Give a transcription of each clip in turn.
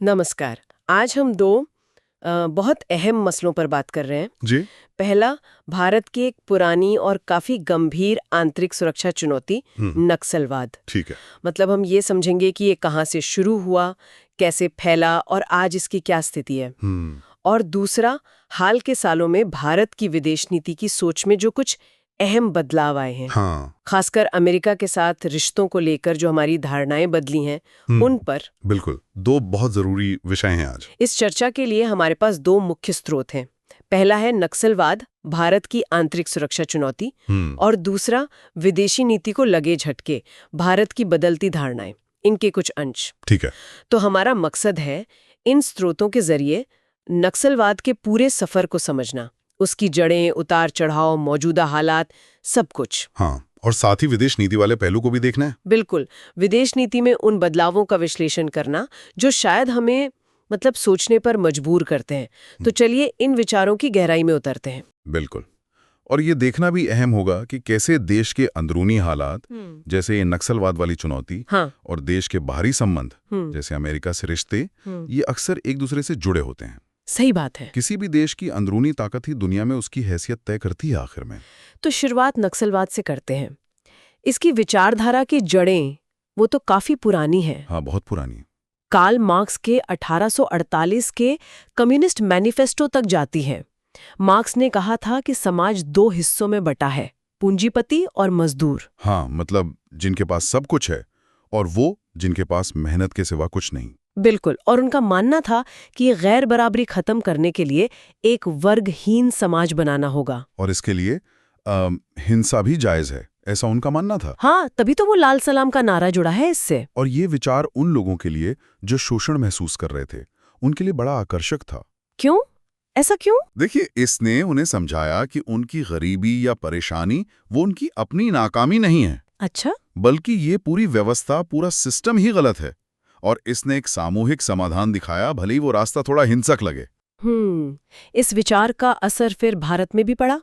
नमस्कार। आज हम दो बहुत अहम मसलों पर बात कर रहे हैं। जी। पहला, भारत की एक पुरानी और काफी गंभीर आंतरिक सुरक्षा चुनौती, नक्सलवाद। ठीक है। मतलब हम ये समझेंगे कि ये कहाँ से शुरू हुआ, कैसे फैला और आज इसकी क्या स्थिति है। और दूसरा, हाल के सालों में भारत की विदेश नीति की सोच में जो कुछ अहम बदलाव आए हैं, हाँ। खासकर अमेरिका के साथ रिश्तों को लेकर जो हमारी धारणाएं बदली हैं, उन पर। बिल्कुल, दो बहुत जरूरी विषय हैं आज। इस चर्चा के लिए हमारे पास दो मुख्य स्रोत हैं। पहला है नक्सलवाद, भारत की आंतरिक सुरक्षा चुनौती, और दूसरा विदेशी नीति को लगे झटके, भारत की बदलती धारणाएं, इनके कुछ अंश। ठीक है। तो हमारा मकसद है इन स्रोतों के जरिए नक्सलवाद के पूरे सफर को समझना, उसकी जड़ें, उतार चढ़ाव, मौजूदा हालात, सब कुछ। हाँ, और साथ ही विदेश नीति वाले पहलू को भी देखना है। बिल्कुल, विदेश नीति में उन बदलावों का विश्लेषण करना जो शायद हमें सोचने पर मजबूर करते हैं। तो चलिए इन विचारों की गहराई में उतरते हैं। बिल्कुल। और ये देखना भी अहम होगा कि कैसे देश के अंदरूनी हालात, जैसे ये नक्सलवाद वाली चुनौती, और देश के बाहरी संबंध, जैसे अमेरिका से रिश्ते, ये अक्सर एक दूसरे से जुड़े होते हैं। सही बात है। किसी भी देश की अंदरूनी ताकत ही दुनिया में उसकी हैसियत तय करती है आखिर में। तो शुरुआत नक्सलवाद से करते हैं। इसकी विचारधारा की जड़ें वो तो काफी पुरानी हैं। हाँ, बहुत पुरानी। कार्ल मार्क्स के 1848 के कम्युनिस्ट मैनिफेस्टो तक जाती है। मार्क्स ने कहा था कि समाज दो हिस्सों में बटा है, पूंजीपति और मजदूर। हाँ, मतलब जिनके पास सब कुछ है और वो जिनके पास मेहनत के सिवा कुछ नहीं। बिल्कुल। और उनका मानना था कि ये गैर बराबरी खत्म करने के लिए एक वर्गहीन समाज बनाना होगा। और इसके लिए हिंसा भी जायज है, ऐसा उनका मानना था। हाँ, तभी तो वो लाल सलाम का नारा जुड़ा है इससे। और ये विचार उन लोगों के लिए जो शोषण महसूस कर रहे थे, उनके लिए बड़ा आकर्षक था। क्यों? ऐसा क्यों? देखिए, इसने उन्हें समझाया कि उनकी गरीबी या परेशानी वो उनकी अपनी नाकामी नहीं है। अच्छा। बल्कि ये पूरी व्यवस्था, पूरा सिस्टम ही गलत है। और इसने एक सामूहिक समाधान दिखाया, भले ही वो रास्ता थोड़ा हिंसक लगे। इस विचार का असर फिर भारत में भी पड़ा।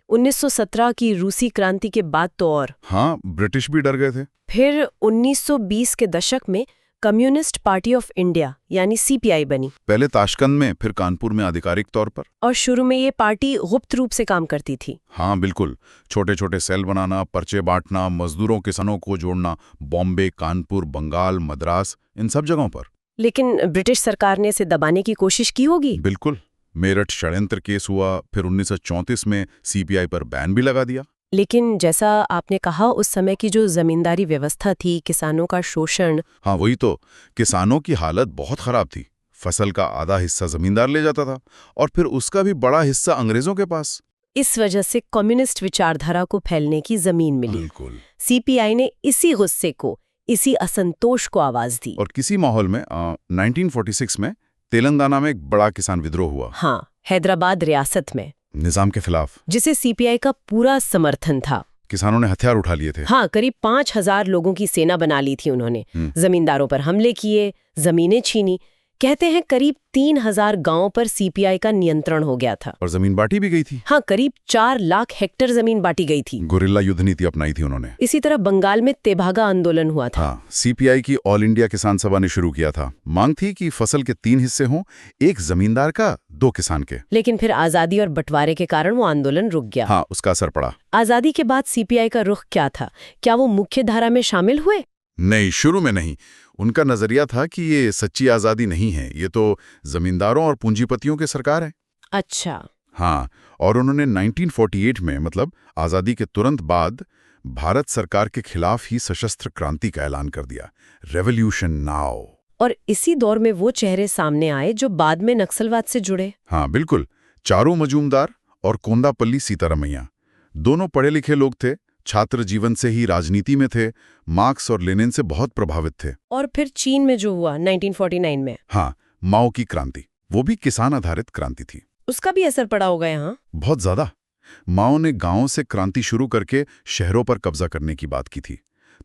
1917 की रूसी क्रांति के बाद तो और। हाँ, ब्रिटिश भी डर गए थे। फिर 1920 के दशक में कम्युनिस्ट पार्टी ऑफ इंडिया यानी सीपीआई बनी। पहले ताशकंद में, फिर कानपुर में आधिकारिक तौर पर। और शुरू में ये पार्टी गुप्त रूप से काम करती थी। हाँ बिल्कुल, छोटे छोटे सेल बनाना, पर्चे बांटना, मजदूरों किसानों को जोड़ना, बॉम्बे, कानपुर, बंगाल, मद्रास, इन सब जगहों पर। लेकिन ब्रिटिश सरकार ने इसे दबाने की कोशिश की होगी। बिल्कुल। मेरठ षड्यंत्र केस हुआ, फिर 1934 में सीपीआई पर बैन भी लगा दिया। लेकिन जैसा आपने कहा, उस समय की जो जमींदारी व्यवस्था थी, किसानों का शोषण। हाँ वही तो, किसानों की हालत बहुत खराब थी। फसल का आधा हिस्सा जमींदार ले जाता था और फिर उसका भी बड़ा हिस्सा अंग्रेजों के पास। इस वजह से कम्युनिस्ट विचारधारा को फैलने की जमीन मिली। बिल्कुल। सीपीआई ने इसी गुस्से को, इसी असंतोष को आवाज दी। और किसी माहौल में 1946 में तेलंगाना में एक बड़ा किसान विद्रोह हुआ। हाँ, हैदराबाद रियासत में, निजाम के खिलाफ, जिसे सीपीआई का पूरा समर्थन था। किसानों ने हथियार उठा लिए थे। हाँ, करीब 5000 लोगों की सेना बना ली थी उन्होंने। जमींदारों पर हमले किए, जमीनें छीनी। कहते हैं करीब 3000 गांवों पर सीपीआई का नियंत्रण हो गया था। और जमीन बांटी भी गई थी। हाँ, करीब 4 लाख हेक्टेयर जमीन बांटी गई थी। गुरिल्ला युद्ध नीति अपनाई थी उन्होंने। इसी तरह बंगाल में तेभागा आंदोलन हुआ था। हाँ, सीपीआई की ऑल इंडिया किसान सभा ने शुरू किया था। मांग थी कि फसल के 3 हिस्से हों, एक जमींदार का, 2 किसान के। लेकिन फिर आजादी और बंटवारे के कारण वो आंदोलन रुक गया। हाँ, उसका असर पड़ा। आजादी के बाद सीपीआई का रुख क्या था? क्या वो मुख्य धारा में शामिल हुए? नहीं, शुरू में नहीं। उनका नजरिया था कि ये सच्ची आजादी नहीं है, ये तो जमींदारों और पूंजीपतियों की सरकार है। अच्छा। हाँ, और उन्होंने 1948 में, मतलब आजादी के तुरंत बाद, भारत सरकार के खिलाफ ही सशस्त्र क्रांति का ऐलान कर दिया, रेवोल्यूशन नाउ। और इसी दौर में वो चेहरे सामने आए जो बाद में नक्सलवाद से जुड़े। हाँ बिल्कुल, चारू मजूमदार और कोंडापल्ली सीतारमैया, दोनों पढ़े लिखे लोग थे, छात्र जीवन से ही राजनीति में थे, मार्क्स और लेनिन से बहुत प्रभावित थे। और फिर चीन में जो हुआ 1949 में। हाँ, माओ की क्रांति, वो भी किसान आधारित क्रांति थी। उसका भी असर पड़ा होगा यहाँ। बहुत ज्यादा। माओ ने गांवों से क्रांति शुरू करके शहरों पर कब्जा करने की बात की थी।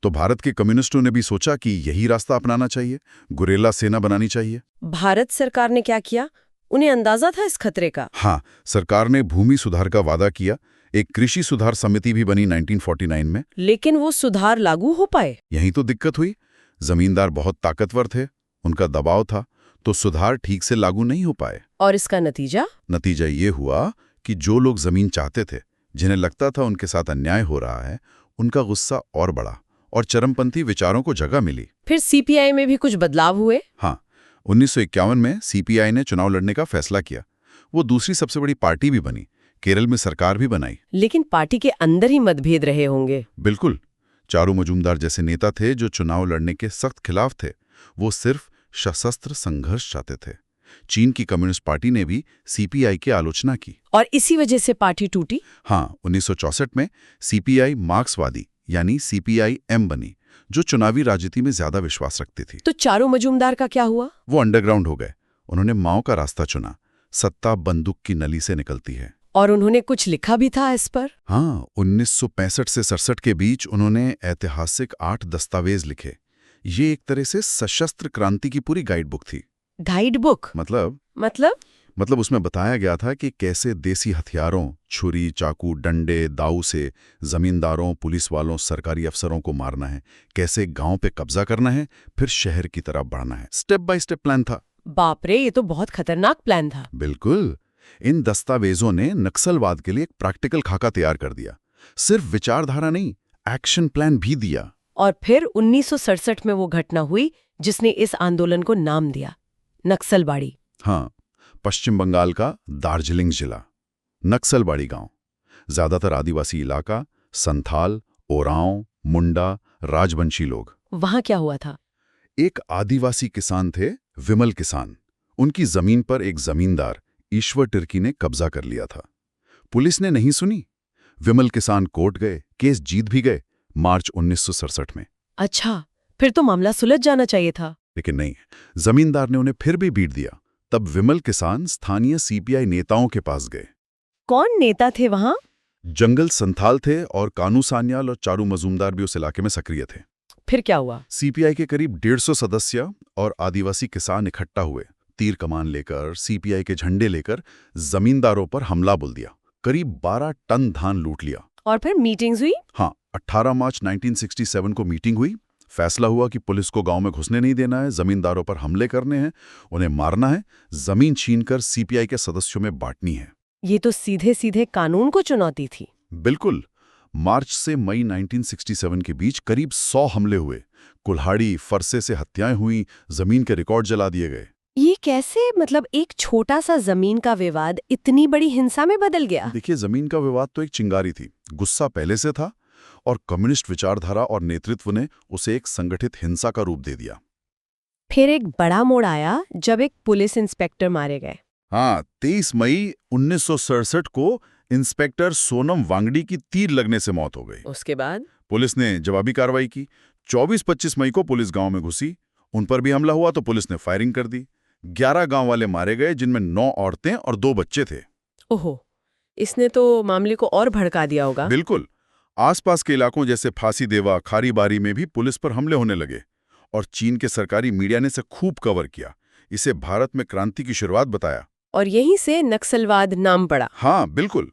तो भारत के कम्युनिस्टों ने भी सोचा कि यही रास्ता अपनाना चाहिए, गुरेला सेना बनानी चाहिए। भारत सरकार ने क्या किया? उन्हें अंदाजा था इस खतरे का। हाँ, सरकार ने भूमि सुधार का वादा किया। एक कृषि सुधार समिति भी बनी 1949 में। लेकिन वो सुधार लागू हो पाए? यही तो दिक्कत हुई। जमींदार बहुत ताकतवर थे, उनका दबाव था, तो सुधार ठीक से लागू नहीं हो पाए। और इसका नतीजा ये हुआ कि जो लोग जमीन चाहते थे, जिन्हें लगता था उनके साथ अन्याय हो रहा है, उनका गुस्सा और बढ़ा और चरमपंथी विचारों को जगह मिली। फिर सीपीआई में भी कुछ बदलाव हुए? हाँ, 1951 में सीपीआई ने चुनाव लड़ने का फैसला किया। वो दूसरी सबसे बड़ी पार्टी भी बनी, केरल में सरकार भी बनाई। लेकिन पार्टी के अंदर ही मतभेद रहे होंगे। बिल्कुल। चारू मजूमदार जैसे नेता थे जो चुनाव लड़ने के सख्त खिलाफ थे। वो सिर्फ सशस्त्र संघर्ष चाहते थे। चीन की कम्युनिस्ट पार्टी ने भी सीपीआई की आलोचना की और इसी वजह से पार्टी टूटी। हाँ, 1964 में सीपीआई मार्क्सवादी यानी सीपीआई-एम बनी, जो चुनावी राजनीति में ज्यादा विश्वास रखती थी। तो चारू मजूमदार का क्या हुआ? वो अंडरग्राउंड हो गए। उन्होंने माओ का रास्ता चुना। सत्ता बंदूक की नली से निकलती है। और उन्होंने कुछ लिखा भी था इस पर। हाँ, 1965 से 67 के बीच उन्होंने ऐतिहासिक 8 दस्तावेज लिखे। ये एक तरह से सशस्त्र क्रांति की पूरी गाइड बुक थी। Guide book? मतलब उसमें बताया गया था कि कैसे देसी हथियारों, छुरी, चाकू, डंडे, दाऊ से जमींदारों, पुलिस वालों, सरकारी अफसरों को मारना है, कैसे गांव पे कब्जा करना है, फिर शहर की तरफ बढ़ना है। स्टेप बाय स्टेप प्लान था। बाप रे, ये तो बहुत खतरनाक प्लान था। बिल्कुल। इन दस्तावेजों ने नक्सलवाद के लिए एक प्रैक्टिकल खाका तैयार कर दिया। सिर्फ विचारधारा नहीं, एक्शन प्लान भी दिया। और फिर 1967 में वो घटना हुई जिसने इस आंदोलन को नाम दिया, नक्सलबाड़ी। हाँ, पश्चिम बंगाल का दार्जिलिंग जिला, नक्सलबाड़ी गांव, ज्यादातर आदिवासी इलाका, संथाल, ओरांव, मुंडा, राजवंशी लोग। वहां क्या हुआ था? एक आदिवासी किसान थे, विमल किसान। उनकी जमीन पर एक जमींदार ईश्वर तिर्की ने कब्जा कर लिया था। पुलिस ने नहीं सुनी। विमल किसान कोर्ट गए, केस जीत भी गए, मार्च 1967 में। अच्छा, फिर तो मामला सुलझ जाना चाहिए था। लेकिन नहीं, जमींदार ने उन्हें फिर भी बीट दिया। तब विमल किसान स्थानीय सीपीआई नेताओं के पास गए। कौन नेता थे वहां? जंगल संथाल थे और कानू सान्याल और चारू मजूमदार भी उस इलाके में सक्रिय थे। फिर क्या हुआ? सीपीआई के करीब 150 सदस्य और आदिवासी किसान इकट्ठा हुए। तीर कमान लेकर, सीपीआई के झंडे लेकर जमींदारों पर हमला बोल दिया। करीब 12 टन धान लूट लिया। और फिर मीटिंग्स हुई? हाँ, 18 मार्च 1967 को मीटिंग हुई। फैसला हुआ कि पुलिस को गांव में घुसने नहीं देना है, जमींदारों पर हमले करने हैं, उन्हें मारना है, जमीन छीनकर सीपीआई के सदस्यों में बांटनी है। ये तो सीधे सीधे कानून को चुनौती थी। बिल्कुल। मार्च से मई 1967 के बीच करीब 100 हमले हुए। कुल्हाड़ी, फरसे से हत्याएं हुई, जमीन के रिकॉर्ड जला दिए गए। ये कैसे, मतलब एक छोटा सा जमीन का विवाद इतनी बड़ी हिंसा में बदल गया? देखिए, जमीन का विवाद तो एक चिंगारी थी। गुस्सा पहले से था और कम्युनिस्ट विचारधारा और नेतृत्व ने उसे एक संगठित हिंसा का रूप दे दिया। फिर एक बड़ा मोड़ आया जब एक पुलिस इंस्पेक्टर मारे गए। हाँ, 23 मई 1967 को इंस्पेक्टर सोनम वांगडी की तीर लगने से मौत हो गई। उसके बाद पुलिस ने जवाबी कार्रवाई की। 24-25 मई को पुलिस गांव में घुसी। उन पर भी हमला हुआ तो पुलिस ने फायरिंग कर दी। 11 गांव वाले मारे गए, जिनमें 9 औरतें और 2 बच्चे थे। ओहो, इसने तो मामले को और भड़का दिया होगा। बिल्कुल। आसपास के इलाकों जैसे फांसी देवा, खारीबारी में भी पुलिस पर हमले होने लगे और चीन के सरकारी मीडिया ने इसे खूब कवर किया। इसे भारत में क्रांति की शुरुआत बताया। और यहीं से नक्सलवाद नाम पड़ा। हाँ, बिल्कुल।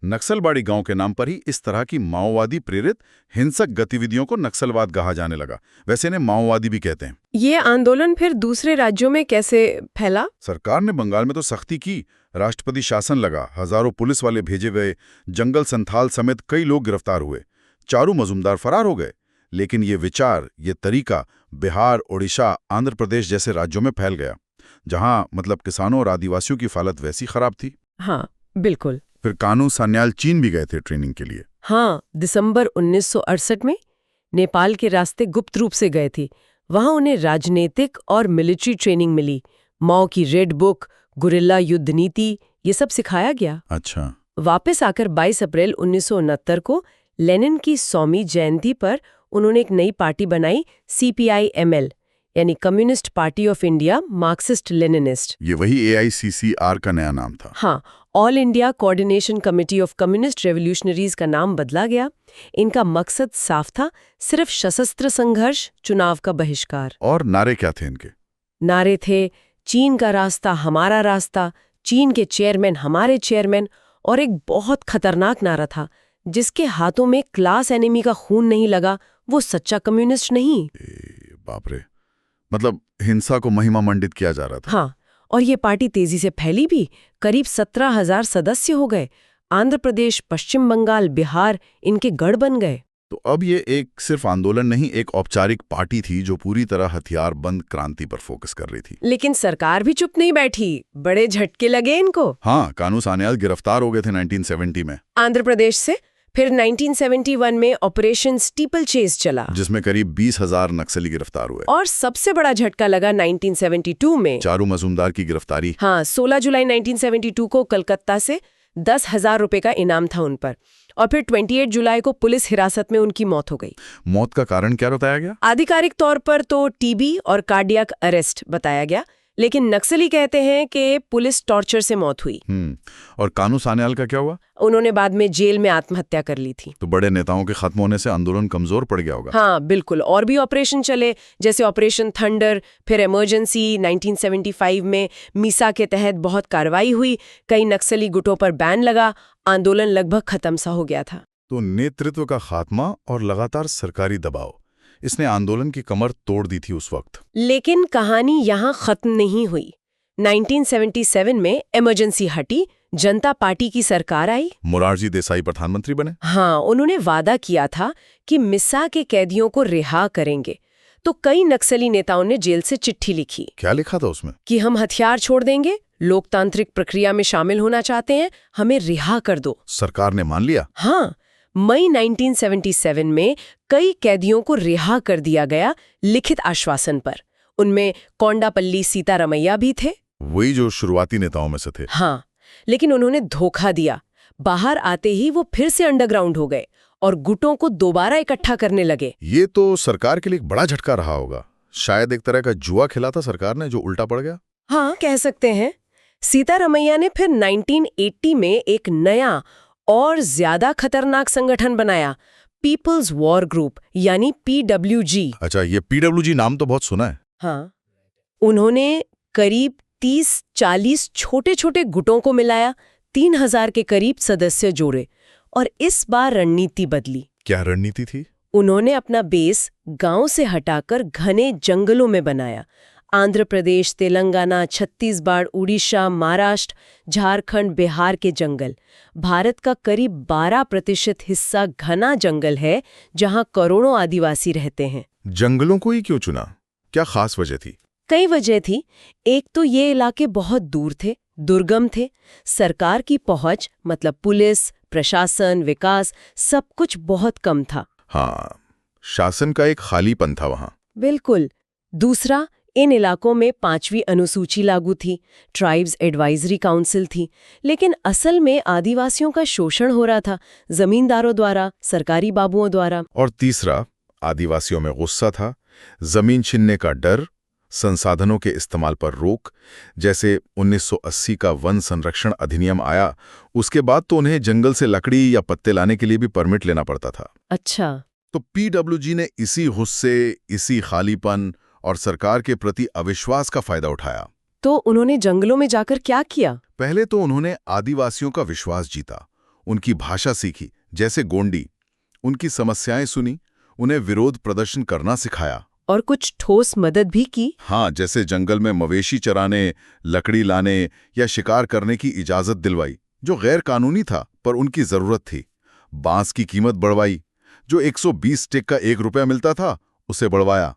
नक्सलबाड़ी गांव के नाम पर ही इस तरह की माओवादी प्रेरित हिंसक गतिविधियों को नक्सलवाद कहा जाने लगा। वैसे इन्हें माओवादी भी कहते हैं। ये आंदोलन फिर दूसरे राज्यों में कैसे फैला? सरकार ने बंगाल में तो सख्ती की, राष्ट्रपति शासन लगा, हजारों पुलिस वाले भेजे गए, जंगल संथाल समेत कई लोग गिरफ्तार हुए, चारू मजूमदार फरार हो गए। लेकिन ये विचार, ये तरीका बिहार, ओडिशा, आंध्र प्रदेश जैसे राज्यों में फैल गया, जहां मतलब किसानों और आदिवासियों की हालत वैसी खराब थी। हाँ, बिल्कुल। फिर कानू सान्याल चीन भी गए थे ट्रेनिंग के लिए। हाँ, दिसंबर 1968 में नेपाल के रास्ते गुप्त रूप से गए थे। वहां उन्हें राजनीतिक और मिलिट्री ट्रेनिंग मिली। माओ की रेड बुक, गुरिल्ला युद्ध नीति, ये सब सिखाया गया। अच्छा। वापस आकर 22 अप्रैल 1969 को लेनिन की 100वीं जयंती पर उन्होंने एक नई पार्टी बनाई, CPI-ML, यानी communist party of India Marxist Leninist. ये वही AICCR का नया नाम था। हाँ, all India coordination committee of communist revolutionaries का नाम बदला गया। इनका मकसद साफ था, सिर्फ सशस्त्र संघर्ष, चुनाव का बहिष्कार। और नारे क्या थे इनके? नारे थे, चीन का रास्ता हमारा रास्ता, चीन के चेयरमैन हमारे चेयरमैन, और एक बहुत खतरनाक नारा था, जिसके हाथों में क्लास एनिमी का खून नहीं लगा वो सच्चा कम्युनिस्ट नहीं। बाप रे, मतलब हिंसा को महिमा मंडित किया जा रहा था। हाँ, और ये पार्टी तेजी से फैली भी। करीब 17,000 सदस्य हो गए। आंध्र प्रदेश, पश्चिम बंगाल, बिहार इनके गढ़ बन गए। तो अब ये एक सिर्फ आंदोलन नहीं, एक औपचारिक पार्टी थी जो पूरी तरह हथियार बंद क्रांति पर फोकस कर रही थी। लेकिन सरकार भी चुप नहीं बैठी। बड़े झटके लगे इनको। हाँ, कानू सान्याल गिरफ्तार हो गए थे 1970 में आंध्र प्रदेश से। फिर 1971 में ऑपरेशन स्टीपल चेज चला, जिसमें करीब 20,000 नक्सली गिरफ्तार हुए। और सबसे बड़ा झटका लगा 1972 में। चारू मजूमदार की गिरफ्तारी। हाँ, 16 जुलाई 1972 को कलकत्ता से 10,000 रुपए का इनाम था उन पर। और फिर 28 जुलाई को पुलिस हिरासत में उनकी मौत हो गई। मौत का कारण क्या बताया गया? आधिकारिक तौर पर तो टीबी और कार्डियक अरेस्ट बताया गया, लेकिन नक्सली कहते हैं कि पुलिस टॉर्चर से मौत हुई। और कानू सान्याल का क्या हुआ? उन्होंने बाद में जेल में आत्महत्या कर ली थी। तो बड़े नेताओं के खत्म होने से आंदोलन कमजोर पड़ गया होगा। हाँ बिल्कुल, और भी ऑपरेशन चले, जैसे ऑपरेशन थंडर, फिर इमरजेंसी। 1975 में मीसा के तहत बहुत कार्रवाई हुई, कई नक्सली गुटों पर बैन लगा, आंदोलन लगभग खत्म सा हो गया था। तो नेतृत्व का खात्मा और लगातार सरकारी दबाव, इसने आंदोलन की कमर तोड़ दी थी उस वक्त। लेकिन कहानी यहाँ खत्म नहीं हुई। 1977 में इमरजेंसी हटी, जनता पार्टी की सरकार आई। मोरारजी देसाई प्रधानमंत्री बने। हाँ, उन्होंने वादा किया था कि मिसा के कैदियों को रिहा करेंगे। तो कई नक्सली नेताओं ने जेल से चिट्ठी लिखी। क्या लिखा था उसमें? कि हम हथियार छोड़ देंगे, लोकतांत्रिक प्रक्रिया में शामिल होना चाहते हैं, हमें रिहा कर दो। सरकार ने मान लिया? हाँ, मई 1977 में कई कैदियों को रिहा कर दिया गया, लिखित आश्वासन पर। उनमें कोंडापल्ली सीतारमैया भी थे, वही जो शुरुआती नेताओं में से थे। हाँ, लेकिन उन्होंने धोखा दिया। बाहर आते ही वो फिर से अंडरग्राउंड हो गए और गुटों को दोबारा इकट्ठा करने लगे। ये तो सरकार के लिए एक बड़ा झटका रहा होगा। शायद एक तरह का जुआ खेला था सरकार ने, जो उल्टा पड़ गया। हाँ, कह सकते हैं। सीतारमैया ने फिर 1980 में एक नया और ज्यादा खतरनाक संगठन बनाया, पीपल्स वॉर ग्रुप, यानी PWG। अच्छा, ये PWG नाम तो बहुत सुना है। हाँ, उन्होंने करीब 30-40 छोटे-छोटे गुटों को मिलाया, 3,000 के करीब सदस्य जोड़े, और इस बार रणनीति बदली। क्या रणनीति थी? उन्होंने अपना बेस गांव से हटाकर घने जंगलों में बनाया। आंध्र प्रदेश, तेलंगाना, छत्तीसगढ़, उड़ीसा, महाराष्ट्र, झारखंड, बिहार के जंगल। भारत का करीब 12% हिस्सा घना जंगल है, जहां करोड़ों आदिवासी रहते हैं। जंगलों को ही क्यों चुना? क्या खास वजह थी? कई वजह थी। एक तो ये इलाके बहुत दूर थे, दुर्गम थे, सरकार की पहुंच, मतलब पुलिस, प्रशासन, विकास, सब कुछ बहुत कम था। हाँ, शासन का एक खालीपन था वहां। बिल्कुल। दूसरा, इन इलाकों में 5वीं अनुसूची लागू थी, ट्राइब्स एडवाइजरी काउंसिल थी, लेकिन असल में आदिवासियों का शोषण हो रहा था, जमींदारों द्वारा, सरकारी बाबुओं द्वारा। और तीसरा, आदिवासियों में गुस्सा था, जमीन छीनने का डर, संसाधनों के इस्तेमाल पर रोक। जैसे 1980 का वन संरक्षण अधिनियम आया, उसके बाद तो उन्हें जंगल से लकड़ी या पत्ते लाने के लिए भी परमिट लेना पड़ता था। अच्छा। तो PWG ने इसी गुस्से, इसी खालीपन और सरकार के प्रति अविश्वास का फायदा उठाया। तो उन्होंने जंगलों में जाकर क्या किया? पहले तो उन्होंने आदिवासियों का विश्वास जीता, उनकी भाषा सीखी, जैसे गोंडी, उनकी समस्याएं सुनी, उन्हें विरोध प्रदर्शन करना सिखाया। और कुछ ठोस मदद भी की। हाँ, जैसे जंगल में मवेशी चराने, लकड़ी लाने या शिकार करने की इजाजत दिलवाई, जो गैर कानूनी था पर उनकी जरूरत थी। बांस की कीमत बढ़वाई, जो 120 स्टिक का 1 रुपया मिलता था, उसे बढ़वाया।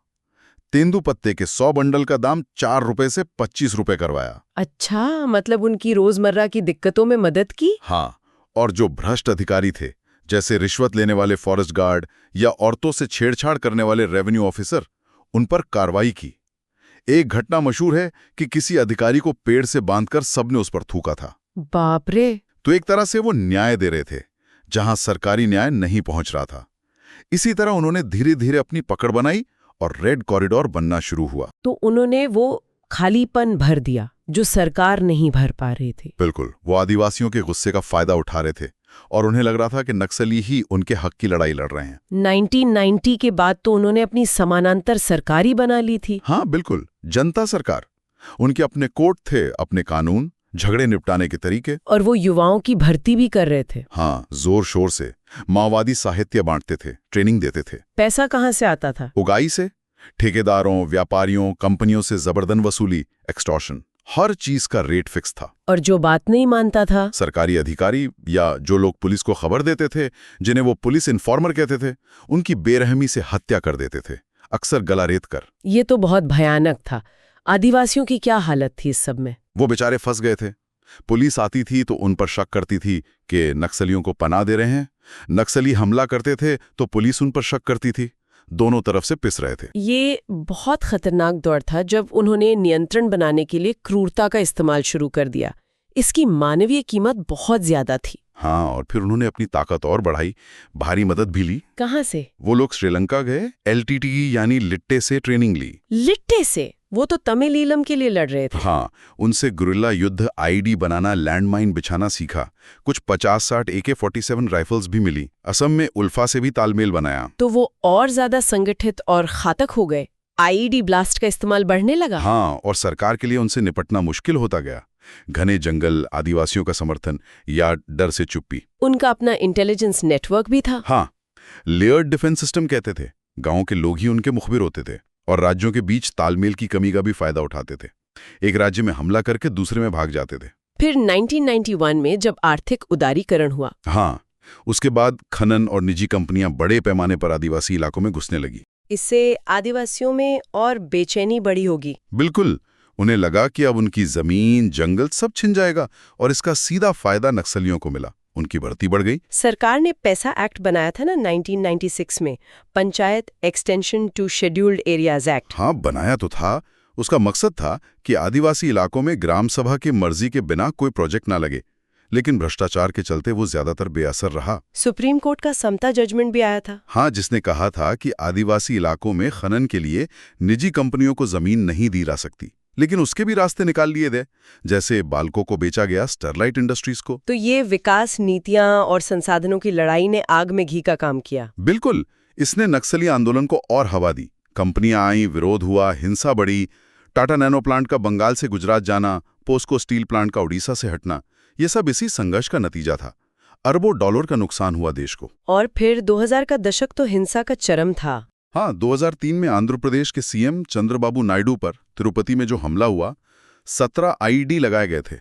तेंदू पत्ते के 100 बंडल का दाम 4 रुपए से 25 रुपए करवाया। अच्छा, मतलब उनकी रोजमर्रा की दिक्कतों में मदद की। हाँ, और जो भ्रष्ट अधिकारी थे, जैसे रिश्वत लेने वाले फॉरेस्ट गार्ड या औरतों से छेड़छाड़ करने वाले रेवेन्यू ऑफिसर, उन पर कार्रवाई की। एक घटना मशहूर है कि किसी अधिकारी को पेड़ से बांधकर सबने उस पर थूका था। बाप रे। तो एक तरह से वो न्याय दे रहे थे जहां सरकारी न्याय नहीं पहुंच रहा था। इसी तरह उन्होंने धीरे धीरे अपनी पकड़ बनाई और रेड कॉरिडोर बनना शुरू हुआ। तो उन्होंने वो खालीपन भर दिया जो सरकार नहीं भर पा रही थी। बिल्कुल, वो आदिवासियों के गुस्से का फायदा उठा रहे थे और उन्हें लग रहा था कि नक्सली ही उनके हक की लड़ाई लड़ रहे हैं। 1990 के बाद तो उन्होंने अपनी समानांतर सरकार ही बना ली थी। हाँ बिल्कुल, जनता सरकार। उनके अपने कोर्ट थे, अपने कानून, झगड़े निपटाने के तरीके। और वो युवाओं की भर्ती भी कर रहे थे। हाँ, जोर शोर से। माओवादी साहित्य बांटते थे, ट्रेनिंग देते थे। पैसा कहाँ से आता था? उगाई से। ठेकेदारों, व्यापारियों, कंपनियों से जबरदस्त वसूली, एक्सटॉर्शन, हर चीज का रेट फिक्स था। और जो बात नहीं मानता था, सरकारी अधिकारी या जो लोग पुलिस को खबर देते थे, जिन्हें वो पुलिस इन्फॉर्मर कहते थे, उनकी बेरहमी से हत्या कर देते थे, अक्सर गला रेत कर। ये तो बहुत भयानक था। आदिवासियों की क्या हालत थी इस सब में? वो बेचारे फंस गए थे। पुलिस आती थी तो उन पर शक करती थी कि नक्सलियों को पनाह दे रहे हैं। नक्सली हमला करते थे तो पुलिस उन पर शक करती थी। दोनों तरफ से पिस रहे थे। ये बहुत खतरनाक दौर था जब उन्होंने नियंत्रण बनाने के लिए क्रूरता का इस्तेमाल शुरू कर दिया। इसकी मानवीय कीमत बहुत ज्यादा थी। हाँ, और फिर उन्होंने अपनी ताकत और बढ़ाई, भारी मदद भी ली। कहाँ से? वो लोग श्रीलंका गए, LTTE यानी लिट्टे से ट्रेनिंग ली। लिट्टे से? वो तो तमिल ईलम के लिए लड़ रहे थे। हाँ, उनसे गुरिल्ला युद्ध, आईडी बनाना, लैंडमाइन बिछाना सीखा। कुछ 50-60 AK-47 राइफल्स भी मिली। असम में उल्फा से भी तालमेल बनाया। तो वो और ज्यादा संगठित और घातक हो गए। IED ब्लास्ट का इस्तेमाल बढ़ने लगा। हाँ, और सरकार के लिए उनसे निपटना मुश्किल होता गया। घने जंगल, आदिवासियों का समर्थन या डर से चुप्पी। उनका अपना इंटेलिजेंस नेटवर्क भी था। हाँ, लेयर्ड डिफेंस सिस्टम कहते थे। गांव के लोग ही उनके मुखबिर होते थे और राज्यों के बीच तालमेल की कमी का भी फायदा उठाते थे। एक राज्य में हमला करके दूसरे में भाग जाते थे। फिर 1991 में जब आर्थिक उदारीकरण हुआ, हाँ, उसके बाद खनन और निजी कंपनियां बड़े पैमाने पर आदिवासी इलाकों में घुसने लगी। इससे आदिवासियों में और बेचैनी बढ़ी होगी। बिल्कुल, उन्हें लगा कि अब उनकी जमीन, जंगल सब छिन जाएगा और इसका सीधा फायदा नक्सलियों को मिला। उनकी भर्ती बढ़ गई। सरकार ने पैसा एक्ट बनाया था ना 1996 में, panchayat extension to scheduled areas act. हाँ, बनाया तो था। उसका मकसद था कि आदिवासी इलाकों में ग्राम सभा की मर्जी के बिना कोई प्रोजेक्ट ना लगे, लेकिन भ्रष्टाचार के चलते वो ज्यादातर बेअसर रहा। सुप्रीम कोर्ट का समता जजमेंट भी आया था। हाँ, जिसने कहा था कि आदिवासी इलाकों में खनन के लिए निजी कंपनियों को जमीन नहीं दी जा सकती, लेकिन उसके भी रास्ते निकाल लिए गए, जैसे बाल्को को बेचा गया स्टरलाइट इंडस्ट्रीज को। तो ये विकास नीतियां और संसाधनों की लड़ाई ने आग में घी का काम किया। बिल्कुल, इसने नक्सली आंदोलन को और हवा दी। कंपनियां आईं, विरोध हुआ, हिंसा बढ़ी। टाटा नैनो प्लांट का बंगाल से गुजरात जाना, पोस्को स्टील प्लांट का उड़ीसा से हटना, ये सब इसी संघर्ष का नतीजा था। अरबों डॉलर का नुकसान हुआ देश को। और फिर 2000 का दशक तो हिंसा का चरम था। हाँ, 2003 में आंध्र प्रदेश के सीएम चंद्रबाबू नायडू पर तिरुपति में जो हमला हुआ, 17 IED लगाए गए थे।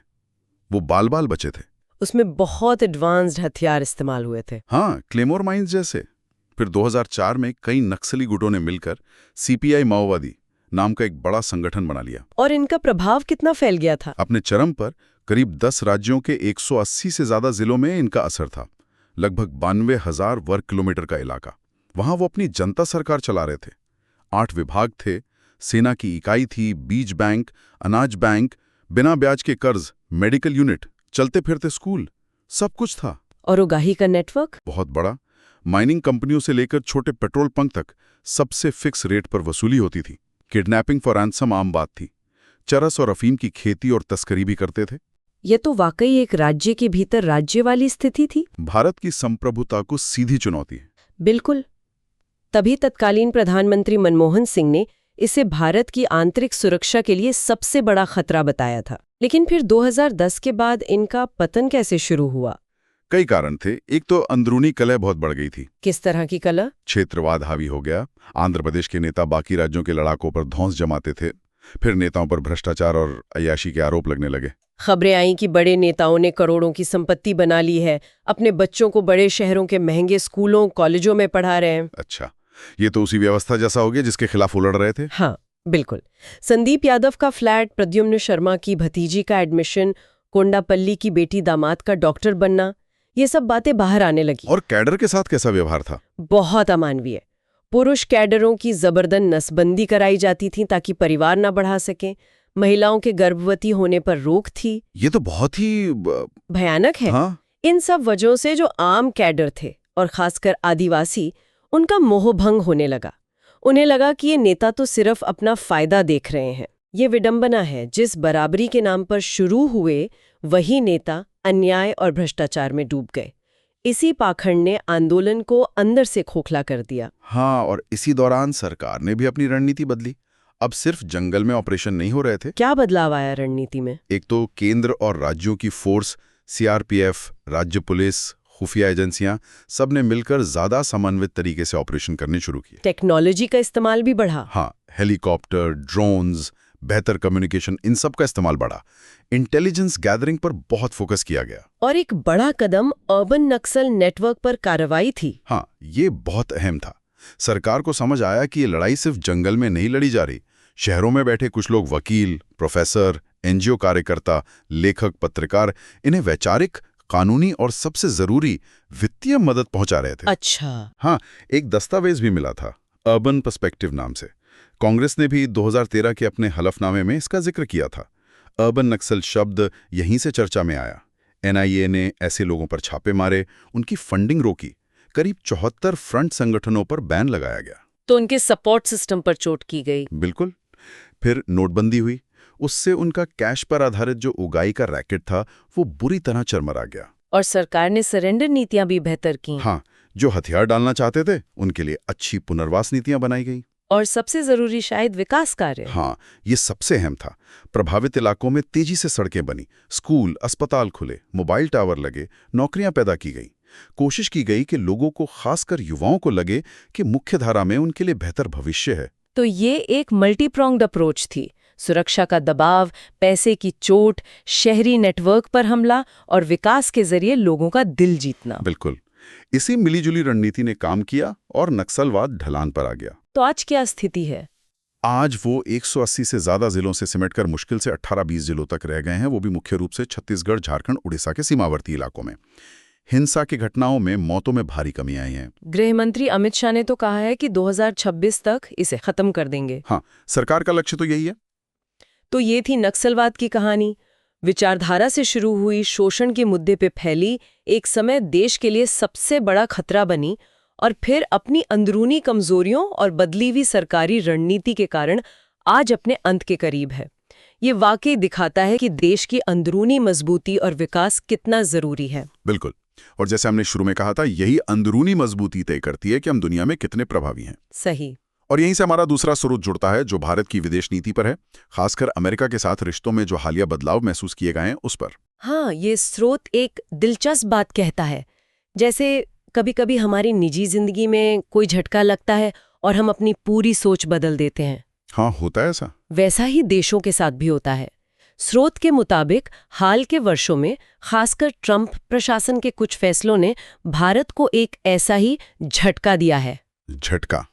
वो बाल बाल बचे थे। उसमें बहुत एडवांस्ड हथियार इस्तेमाल हुए थे। हाँ, क्लेमोर माइंस जैसे। फिर 2004 में कई नक्सली गुटों ने मिलकर CPI माओवादी नाम का एक बड़ा संगठन बना लिया। और इनका प्रभाव कितना फैल गया था? अपने चरम पर करीब 10 राज्यों के 180 से ज्यादा जिलों में इनका असर था। लगभग 92,000 वर्ग किलोमीटर का इलाका। वहां वो अपनी जनता सरकार चला रहे थे। 8 विभाग थे, सेना की इकाई थी, बीज बैंक, अनाज बैंक, बिना ब्याज के कर्ज, मेडिकल यूनिट, चलते फिरते स्कूल, सब कुछ था। और उगाही का नेटवर्क बहुत बड़ा। माइनिंग कंपनियों से लेकर छोटे पेट्रोल पंप तक सबसे फिक्स रेट पर वसूली होती थी। किडनैपिंग फॉर रैंसम आम बात थी। चरस और अफीम की खेती और तस्करी भी करते थे। ये तो वाकई एक राज्य के भीतर राज्य वाली स्थिति थी। भारत की संप्रभुता को सीधी चुनौती है। बिल्कुल। तभी तत्कालीन प्रधानमंत्री मनमोहन सिंह ने इसे भारत की आंतरिक सुरक्षा के लिए सबसे बड़ा खतरा बताया था। लेकिन फिर 2010 के बाद इनका पतन कैसे शुरू हुआ? कई कारण थे। एक तो अंदरूनी कलह बहुत बढ़ गई थी। किस तरह की कलह? क्षेत्रवाद हावी हो गया। आंध्र प्रदेश के नेता बाकी राज्यों के लड़ाकों पर धौंस जमाते थे। फिर नेताओं पर भ्रष्टाचार और अय्याशी के आरोप लगने लगे। खबरें आई कि बड़े नेताओं ने करोड़ों की संपत्ति बना ली है, अपने बच्चों को बड़े शहरों के महंगे स्कूलों कॉलेजों में पढ़ा रहे हैं। अच्छा, ये तो उसी व्यवस्था जैसा हो गया जिसके खिलाफ उलड़ रहे थे। हाँ, बिल्कुल। संदीप यादव का फ्लैट, प्रद्युम्न शर्मा की भतीजी का एडमिशन, कोंडापल्ली की बेटी दामाद का डॉक्टर बनना, ये सब बातें बाहर आने लगी। और कैडर के साथ कैसा व्यवहार था? बहुत अमानवीय। पुरुष कैडरों की जबरदस्त नसबंदी कराई जाती थी ताकि परिवार ना बढ़ा सकें। महिलाओं के गर्भवती होने पर रोक थी। ये तो बहुत ही भयानक है। हाँ? इन सब वजहों से जो आम कैडर थे और खासकर आदिवासी, उनका मोहभंग होने लगा। उन्हें लगा कि ये नेता तो सिर्फ अपना फायदा देख रहे हैं। ये विडंबना है, जिस बराबरी के नाम पर शुरू हुए वही नेता अन्याय और भ्रष्टाचार में डूब गए। इसी पाखंड ने आंदोलन को अंदर से खोखला कर दिया। हाँ, और इसी दौरान सरकार ने भी अपनी रणनीति बदली। अब सिर्फ जंगल में ऑपरेशन नहीं हो रहे थे। क्या बदलाव आया रणनीति में? एक तो केंद्र और राज्यों की फोर्स, CRPF, राज्य पुलिस, खुफिया एजेंसियां सब ने मिलकर ज्यादा समन्वित तरीके से ऑपरेशन करने शुरू किए। टेक्नोलॉजी का इस्तेमाल भी बढ़ा। हाँ, हेलीकॉप्टर, ड्रोन्स, बेहतर कम्युनिकेशन, इन सब का इस्तेमाल बढ़ा। इंटेलिजेंस गैदरिंग पर बहुत फोकस किया गया। और एक बड़ा कदम अर्बन नक्सल नेटवर्क पर कार्रवाई थी। हाँ, ये बहुत अहम था। सरकार को समझ आया कि ये लड़ाई सिर्फ जंगल में नहीं लड़ी जा रही। शहरों में बैठे कुछ लोग वकील, प्रोफेसर, एनजीओ कार्यकर्ता, लेखक, पत्रकार इन्हें वैचारिक, कानूनी और सबसे जरूरी वित्तीय मदद पहुंचा रहे थे। अच्छा। हाँ, एक दस्तावेज भी मिला था, अर्बन पर्सपेक्टिव नाम से। कांग्रेस ने भी 2013 के अपने हलफनामे में इसका जिक्र किया था। अर्बन नक्सल शब्द यहीं से चर्चा में आया। एनआईए ने ऐसे लोगों पर छापे मारे, उनकी फंडिंग रोकी, करीब 74 फ्रंट संगठनों पर बैन लगाया गया। तो उनके सपोर्ट सिस्टम पर चोट की गई। बिल्कुल। फिर नोटबंदी हुई, उससे उनका कैश पर आधारित जो उगाई का रैकेट था वो बुरी तरह चरमरा गया। और सरकार ने सरेंडर नीतियां भी बेहतर की। हाँ, जो हथियार डालना चाहते थे उनके लिए अच्छी पुनर्वास नीतियां बनाई गई। और सबसे जरूरी शायद विकास कार्य। हाँ, ये सबसे अहम था। प्रभावित इलाकों में तेजी से सड़कें बनी, स्कूल, अस्पताल खुले, मोबाइल टावर लगे, नौकरियां पैदा की गई। कोशिश की गई कि लोगों को, खासकर युवाओं को लगे कि मुख्यधारा में उनके लिए बेहतर भविष्य है। तो ये एक मल्टीप्रॉन्ग्ड अप्रोच थी। सुरक्षा का दबाव, पैसे की चोट, शहरी नेटवर्क पर हमला और विकास के जरिए लोगों का दिल जीतना। बिल्कुल। इसी मिलीजुली रणनीति ने काम किया और नक्सलवाद ढलान पर आ गया। तो आज क्या स्थिति है? आज वो 180 से ज्यादा जिलों से सिमटकर मुश्किल से 18-20 जिलों तक रह गए हैं, वो भी मुख्य रूप से छत्तीसगढ़, झारखंड, उड़ीसा के सीमावर्ती इलाकों में। हिंसा की घटनाओं में मौतों में भारी कमी आई है। गृह मंत्री अमित शाह ने तो कहा है कि 2026 तक इसे खत्म कर देंगे। हाँ, सरकार का लक्ष्य तो यही है। तो ये थी नक्सलवाद की कहानी। विचारधारा से शुरू हुई, शोषण के मुद्दे पे फैली, एक समय देश के लिए सबसे बड़ा खतरा बनी और फिर अपनी अंदरूनी कमजोरियों और बदली हुई सरकारी रणनीति के कारण आज अपने अंत के करीब है। ये वाकई दिखाता है कि देश की अंदरूनी मजबूती और विकास कितना जरूरी है। बिल्कुल। और जैसे हमने शुरू में कहा था, यही अंदरूनी मजबूती तय करती है कि हम दुनिया में कितने प्रभावी हैं। सही। और यहीं से हमारा दूसरा स्रोत जुड़ता है, जो भारत की विदेश नीति पर है, खासकर अमेरिका के साथ रिश्तों में जो हालिया बदलाव महसूस किए गए हैं उस पर। हाँ, ये स्रोत एक दिलचस्प बात कहता है। जैसे कभी-कभी हमारी निजी जिंदगी में कोई झटका लगता है और हम अपनी पूरी सोच बदल देते हैं। हाँ, होता है ऐसा। वैसा ही देशों के साथ भी होता है। स्रोत के मुताबिक हाल के वर्षों में खासकर ट्रंप प्रशासन के कुछ फैसलों ने भारत को एक ऐसा ही झटका दिया है। झटका?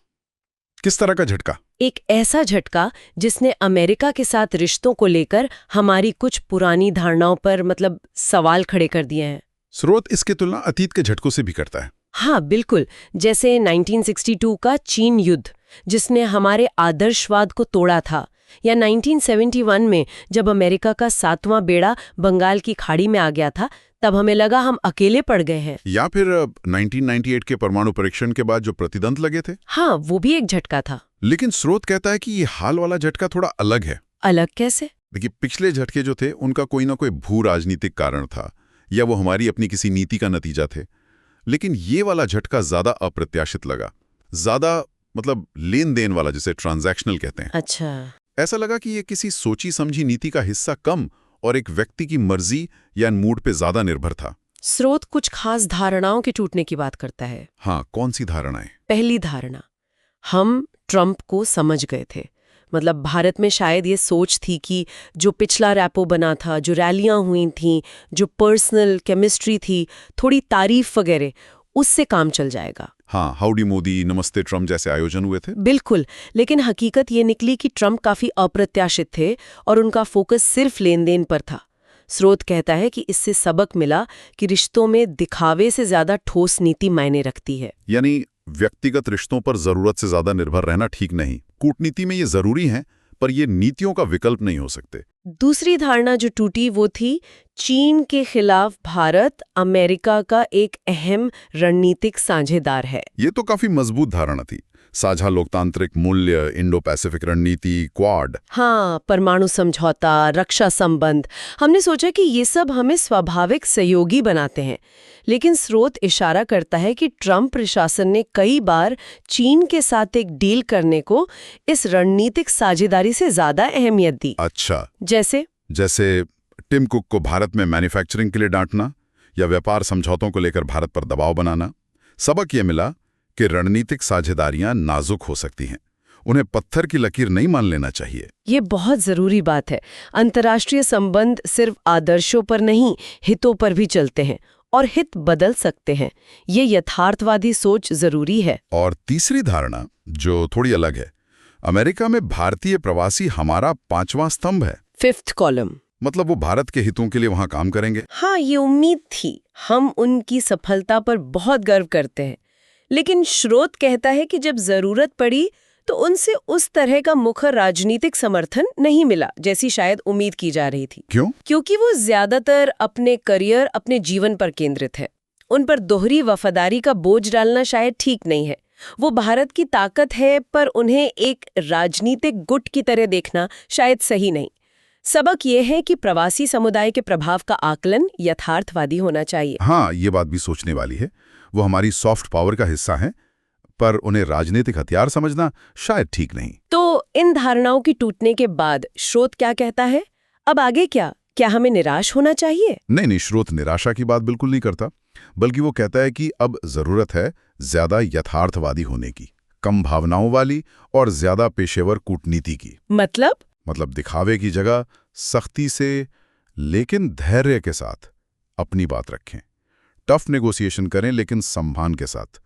किस तरह का झटका? एक ऐसा झटका जिसने अमेरिका के साथ रिश्तों को लेकर हमारी कुछ पुरानी धारणाओं पर सवाल खड़े कर दिए हैं। स्रोत इसकी तुलना अतीत के झटकों से भी करता है। हाँ, बिल्कुल। जैसे 1962 का चीन युद्ध, जिसने हमारे आदर्शवाद को तोड़ा था, या 1971 में जब अमेरिका का 7वां बेड़ा बंगाल की खाड़ी में आ गया था, तब हमें लगा हम अकेले पड़ गए हैं। या फिर 1998 के परमाणु परीक्षण के बाद जो प्रतिद्वंद लगे थे। हाँ, वो भी एक झटका था। लेकिन स्रोत कहता है कि ये हाल वाला झटका थोड़ा अलग है। अलग कैसे? देखिए, पिछले झटके जो थे उनका कोई ना कोई भू राजनीतिक कारण था, या वो हमारी अपनी किसी नीति का नतीजा थे। लेकिन ये वाला झटका ज्यादा अप्रत्याशित लगा, ज्यादा लेन देन वाला, जिसे ट्रांजैक्शनल कहते हैं। अच्छा। ऐसा लगा कि ये किसी सोची समझी नीति का हिस्सा कम और एक व्यक्ति की मर्जी या मूड पे ज्यादा निर्भर था। स्रोत कुछ खास धारणाओं के टूटने की बात करता है। हाँ, कौन सी धारणाएं? पहली धारणा, हम ट्रंप को समझ गए थे। भारत में शायद ये सोच थी कि जो पिछला रैपो बना था, जो रैलियां हुई थीं, जो पर्सनल केमिस्ट्री थी, थोड़ी तारीफ वगैरह, उससे काम चल जाएगा। हाँ, हाउडी मोदी, नमस्ते ट्रंप जैसे आयोजन हुए थे। बिल्कुल। लेकिन हकीकत ये निकली कि ट्रंप काफी अप्रत्याशित थे और उनका फोकस सिर्फ लेन देन पर था। स्रोत कहता है कि इससे सबक मिला कि रिश्तों में दिखावे से ज्यादा ठोस नीति मायने रखती है। यानी व्यक्तिगत रिश्तों पर जरूरत से ज्यादा निर्भर रहना ठीक नहीं। कूटनीति में ये जरूरी है, पर ये नीतियों का विकल्प नहीं हो सकते। दूसरी धारणा जो टूटी वो थी चीन के खिलाफ भारत अमेरिका का एक अहम रणनीतिक साझेदार है। ये तो काफी मजबूत धारणा थी। साझा लोकतांत्रिक मूल्य, इंडो पैसिफिक रणनीति, क्वाड। हाँ, परमाणु समझौता, रक्षा संबंध। हमने सोचा कि ये सब हमें स्वाभाविक सहयोगी बनाते हैं। लेकिन स्रोत इशारा करता है कि ट्रंप प्रशासन ने कई बार चीन के साथ एक डील करने को इस रणनीतिक साझेदारी से ज्यादा अहमियत दी। अच्छा। जैसे टिम कुक को भारत में मैन्युफैक्चरिंग के लिए डांटना, या व्यापार समझौतों को लेकर भारत पर दबाव बनाना। सबक ये मिला कि रणनीतिक साझेदारियां नाजुक हो सकती हैं, उन्हें पत्थर की लकीर नहीं मान लेना चाहिए। ये बहुत जरूरी बात है। अंतर्राष्ट्रीय संबंध सिर्फ आदर्शों पर नहीं, हितों पर भी चलते हैं और हित बदल सकते हैं। ये यथार्थवादी सोच जरूरी है। और तीसरी धारणा जो थोड़ी अलग है, अमेरिका में भारतीय प्रवासी हमारा 5वां स्तंभ है, 5th कॉलम। मतलब वो भारत के हितों के लिए वहां काम करेंगे। हाँ, ये उम्मीद थी। हम उनकी सफलता पर बहुत गर्व करते हैं, लेकिन स्रोत कहता है कि जब जरूरत पड़ी तो उनसे उस तरह का मुखर राजनीतिक समर्थन नहीं मिला जैसी शायद उम्मीद की जा रही थी। क्यों? क्योंकि वो ज्यादातर अपने करियर, अपने जीवन पर केंद्रित है। उन पर दोहरी वफादारी का बोझ डालना शायद ठीक नहीं है। वो भारत की ताकत है, पर उन्हें एक राजनीतिक गुट की तरह देखना शायद सही नहीं। सबक ये है कि प्रवासी समुदाय के प्रभाव का आकलन यथार्थवादी होना चाहिए। हाँ, ये बात भी सोचने वाली है। वो हमारी सॉफ्ट पावर का हिस्सा है, पर उन्हें राजनीतिक हथियार समझना शायद ठीक नहीं। तो इन धारणाओं की टूटने के बाद स्रोत क्या कहता है? अब आगे क्या? क्या हमें निराश होना चाहिए? नहीं, स्रोत निराशा की बात बिल्कुल नहीं करता, बल्कि वो कहता है कि अब जरूरत है ज्यादा यथार्थवादी होने की, कम भावनाओं वाली और ज्यादा पेशेवर कूटनीति की। मतलब दिखावे की जगह सख्ती से लेकिन धैर्य के साथ अपनी बात रखें। टफ नेगोशिएशन करें लेकिन सम्मान के साथ।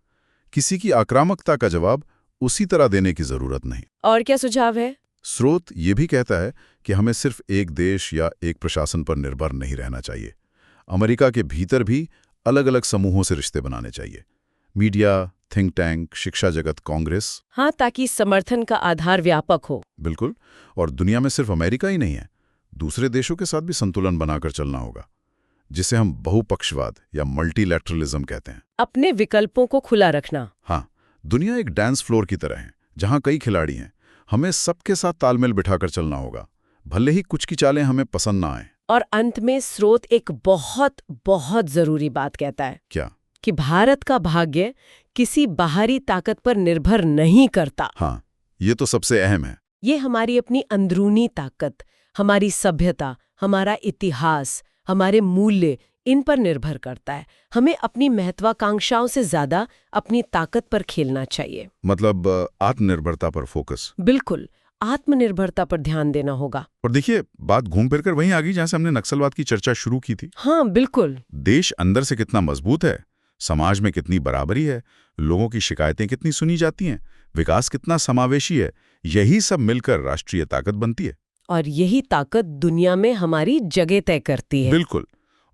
किसी की आक्रामकता का जवाब उसी तरह देने की जरूरत नहीं। और क्या सुझाव है? स्रोत ये भी कहता है कि हमें सिर्फ एक देश या एक प्रशासन पर निर्भर नहीं रहना चाहिए। अमेरिका के भीतर भी अलग अलग समूहों से रिश्ते बनाने चाहिए। मीडिया, थिंक टैंक, शिक्षा जगत, कांग्रेस। हाँ, ताकि समर्थन का आधार व्यापक हो। बिल्कुल। और दुनिया में सिर्फ अमेरिका ही नहीं है, दूसरे देशों के साथ भी संतुलन बनाकर चलना होगा, जिसे हम बहुपक्षवाद या मल्टीलैटरलिज्म कहते हैं। अपने विकल्पों को खुला रखना। हाँ, दुनिया एक डांस फ्लोर की तरह है जहां कई खिलाड़ी हैं। हमें सबके साथ तालमेल बिठाकर चलना होगा, भले ही कुछ की चालें हमें पसंद ना आए। और अंत में स्रोत एक बहुत बहुत जरूरी बात कहता है। क्या? कि भारत का भाग्य किसी बाहरी ताकत पर निर्भर नहीं करता। हाँ, ये तो सबसे अहम है। ये हमारी अपनी अंदरूनी ताकत, हमारी सभ्यता, हमारा इतिहास, हमारे मूल्य, इन पर निर्भर करता है। हमें अपनी महत्वाकांक्षाओं से ज्यादा अपनी ताकत पर खेलना चाहिए। मतलब आत्मनिर्भरता पर फोकस। बिल्कुल, आत्मनिर्भरता पर ध्यान देना होगा। और देखिए, बात घूम फिर कर वहीं आ गई जहां से हमने नक्सलवाद की चर्चा शुरू की थी। हाँ, बिल्कुल। देश अंदर से कितना मजबूत है, समाज में कितनी बराबरी है, लोगों की शिकायतें कितनी सुनी जाती हैं, विकास कितना समावेशी है, यही सब मिलकर राष्ट्रीय ताकत बनती है। और यही ताकत दुनिया में हमारी जगह तय करती है। बिल्कुल।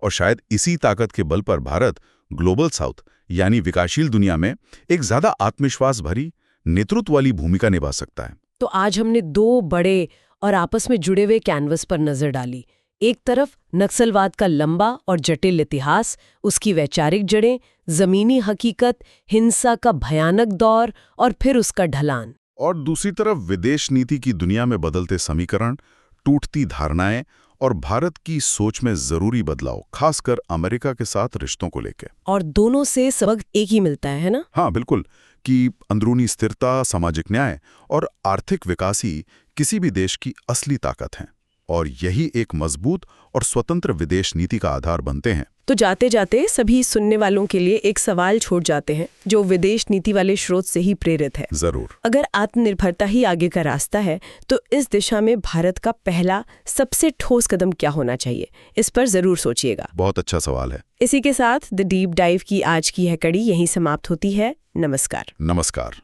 और शायद इसी ताकत के बल पर भारत ग्लोबल साउथ यानी विकासशील दुनिया में एक ज्यादा आत्मविश्वास भरी नेतृत्व वाली भूमिका निभा सकता है। तो आज हमने दो बड़े और आपस में जुड़े हुए कैनवस पर नजर डाली। एक तरफ नक्सलवाद का लंबा और जटिल इतिहास, उसकी वैचारिक जड़ें, जमीनी हकीकत, हिंसा का भयानक दौर और फिर उसका ढलान। और दूसरी तरफ विदेश नीति की दुनिया में बदलते समीकरण, टूटती धारणाएं और भारत की सोच में जरूरी बदलाव, खासकर अमेरिका के साथ रिश्तों को लेकर। और दोनों से सबक एक ही मिलता है ना? हाँ, बिल्कुल, कि अंदरूनी स्थिरता, सामाजिक न्याय और आर्थिक विकास ही किसी भी देश की असली ताकत है, और यही एक मजबूत और स्वतंत्र विदेश नीति का आधार बनते हैं। तो जाते जाते सभी सुनने वालों के लिए एक सवाल छोड़ जाते हैं जो विदेश नीति वाले स्रोत से ही प्रेरित है। जरूर। अगर आत्मनिर्भरता ही आगे का रास्ता है, तो इस दिशा में भारत का पहला सबसे ठोस कदम क्या होना चाहिए? इस पर जरूर सोचिएगा। बहुत अच्छा सवाल है। इसी के साथ द डीप डाइव की आज की यह कड़ी यहीं समाप्त होती है। नमस्कार। नमस्कार।